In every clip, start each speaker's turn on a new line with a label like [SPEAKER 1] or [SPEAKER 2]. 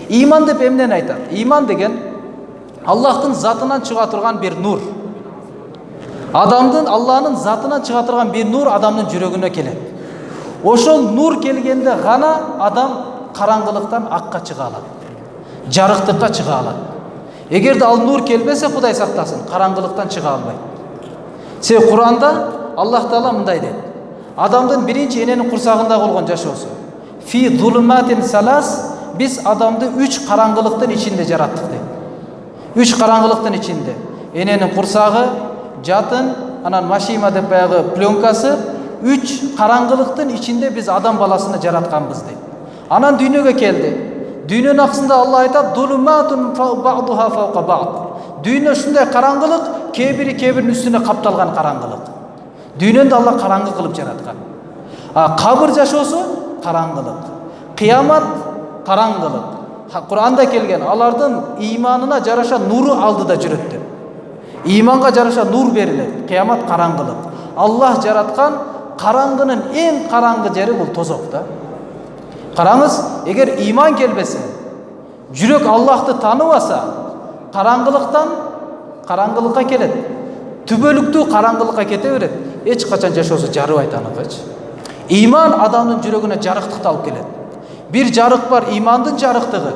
[SPEAKER 1] Иман деп эмнени айтат? Иман деген Аллахтын затынан чыга турган бир нур. Аллахнын затынан чыга турган бир нур адамдын жүрөгүнө келет. Ошол нур келгенде гана адам караңгылыктан акка чыга алат. Жарыктыкка чыга алат. Эгерде ал нур келбесе, Кудай сактасын, караңгылыктан чыга албайт. Себеби Куранда Аллах Таала мындай дейт. Адамдын биринчи эненин курсагында болгон жашоосу. Фи зулуматин салас, биз адамды 3 караңгылыктын ичинде жараттык дейт. 3 караңгылыктын ичинде. Эненин курсагы, жатын, анан машима деп баягы пленкасы, 3 караңгылыктын ичинде биз адам баласыны жаратканбыз дейт. Анан дүйнөгө келди. Дүйнөнүн аксында Алла айтат: "Дулуматун ба'духа фаука ба'д." Дүйнө ушундай караңгылык, кээ биринин үстүнө капталган караңгылык. Дүйнөнү Алла караңгы кылып жараткан. Кабыр жашоосу караңгылык. Кыямат караңгылык. Куранда келген, алардын иманына жараша нуру алдыда жүрөт деп. Иманга жараша нур берилет. Кыямат караңгылык. Аллах жараткан караңгынын эң караңгы жери бул тозок да. Караңыз, эгер иман келбесе, жүрөк Аллахты тааныбаса, караңгылыктан караңгылыкка келет. Түбөлүктүү караңгылыкка кете берет. Эч качан жашоосу жарыбайт аныкычы. Иман адамдын жүрөгүнө жарыктыкты алып келет. Бир жарык бар, имандын жарыктыгы.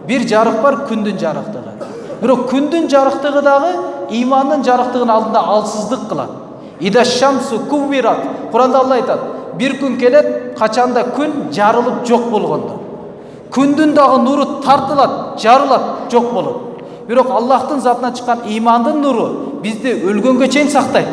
[SPEAKER 1] Бир жарык бар, күндүн жарыктыгы. Бирок күндүн жарыктыгы дагы имандын жарыктыгынын алдында алсыздык кылат. Ида шамсу куввират. Куранда Алла айтат: бир күн келет, качанда күн жарылып жок болгондо. Күндүн дагы нуру тартылат, жарылат, жок болот. Бирок Аллахтын затынан чыккан имандын нуру бизди өлгөнгө чейин сактайт.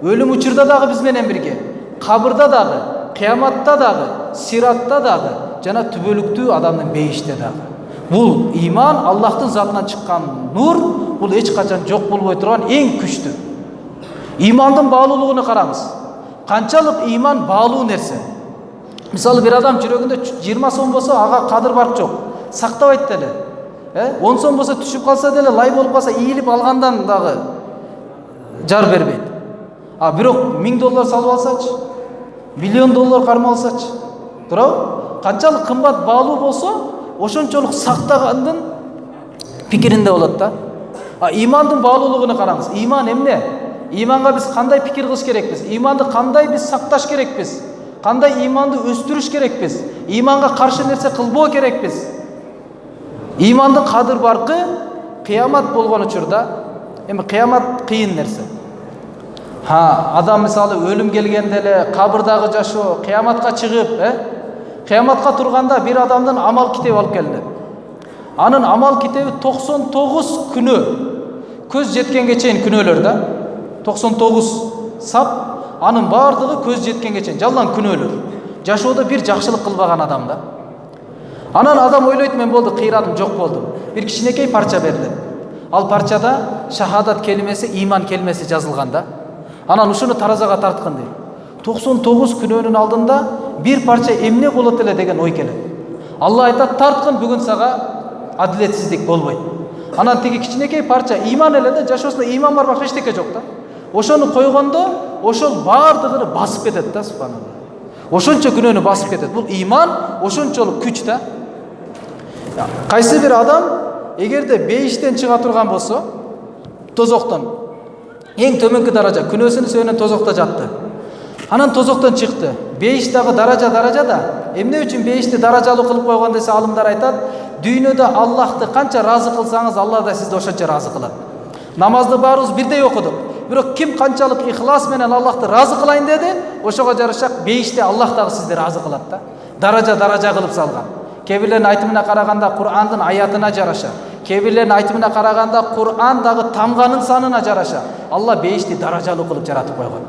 [SPEAKER 1] Өлүм учурда дагы биз менен бирге, кабырда дагы, кыяматта дагы, сиратта дагы, жана түбөлүктүү адамдын бейиште дагы. Бул иман Аллахтын затынан чыккан нур, бул эч качан жок болбой турган эң күчтүү. Имандын баалуулугуна караңыз. Канчалык иман баалуу нерсе. Мисалы бир адам жүрөгүндө 20 сом болсо, ага кадыр барк жок. Сактабайт деле. 10 сом болсо түшүп калса деле, лай болуп калса ийилип алгандан дагы жар бербейт. Бирок $1000 салып алсачы, $1,000,000 кармап алсачы, туурабы? Канчалык кымбат баалуу болсо, ошончолук сактагандын пикиринде болот да. Имандын баалуулугуна караңыз. Иман эмне? Иманга биз кандай пикир кылыш керекпиз? Иманды кандай биз сакташ керекпиз? Кандай иманды өстүрүш керекпиз? Иманга каршы нерсе кылбоо керекпиз? Имандын кадыр баркы кыямат болгон учурда, эми кыямат кыйын нерсе. Адам мисалы өлүм келгенде эле, кабырдагы жашоо, кыяматка чыгып, кыяматка турганда бир адамдын амал китеби алып келинет. Анын амал китеби 99 күнөө, көз жеткенге чейин күнөөлөр да. 99 сап, анын бардыгы көз жеткенге чейин жалган күнөөлөр. Жашоодо бир жакшылык кылбаган адам да. Анан адам ойлойт, мен болду, кыйрадым, жок болдум. Бир кичинекей парча берилет. Ал парчада шахадат келмеси, иман келмеси жазылган да. Анан ушуну таразага тарткан дейт. 99 күнөөнүн алдында бир парча эмне болот эле деген ой келет. Алла айтат: тарткын, бүгүн сага адилетсиздик болбойт. Анан тиги кичинекей парча иман эле да, жашоосунда иман бар, башка эчтеке жок да. Ошону койгондо, ошол бардыгын басып кетет да, субханалла. Ошончо күнөөнү басып кетет. Бул иман ошончолук күч да. Кайсы бир адам эгерде бейиштен чыга турган болсо, тозоктон эң төмөнкү даража, күнөөсүнүн себебинен тозокто жатты. Анан тозоктон чыкты. Бейиш дагы даража да. Эмне үчүн бейишти даражалуу кылып койгон десе, алымдар айтат: дүйнөдө Аллахты канча разы кылсаңыз, Алла да сизди ошончо разы кылат. Намазды баарыбыз бирдей окудук. Бирок ким канчалык ихлас менен Аллахты разы кылайын деди, ошого жараша бейиште Аллах дагы сизди разы кылат да. Даража кылып салган. Кээ бирлердин айтымына караганда Кур'андын аятына жараша, кээ бирлердин айтымына караганда Кур'ан дагы тамганын санына жараша Алла бейишти даражалуу кылып жаратып койгон.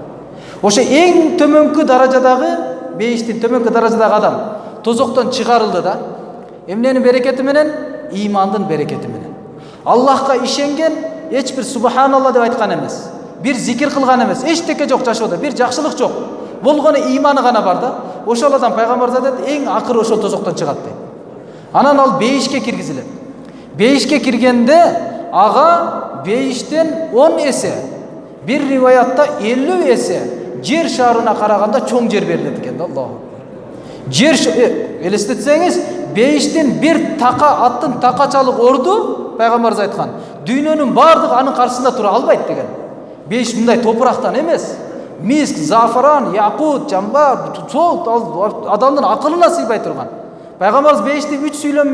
[SPEAKER 1] Ошо эң төмөнкү даражадагы, бейиштин төмөнкү даражадагы адам тозоктон чыгарылды да. Эмненин берекети менен? Имандын берекети менен. Аллахка ишенген, эч бир субханалла деп айткан эмес, бир зикир кылган эмес, эчтеке жок жашоодо, бир жакшылык жок. Болгону иманы гана бар да. Ошол адам пайгамбар айтат, эң акыры ошол тозоктон чыгат дейт. Анан ал бейишке киргизилет. Бейишке киргенде ага бейиштен 10 эсе, бир риваятта 50 эсе жер шарына караганда чоң жер берилет экен да. Аллах. Жер елестетсеңіз, бейіштен бір тақа, аттың тақачалық орду, пайғамбарымыз айтқан, дүйнөнүн бардығы аның қарсысында тұра албайды деген. Бейіш мындай топырақтан емес, миск, зафаран, якут, жамбар, сол адамдың ақылына сыйбай тұрған. Пайғамбарымыз бейішті 3 сүйлеммен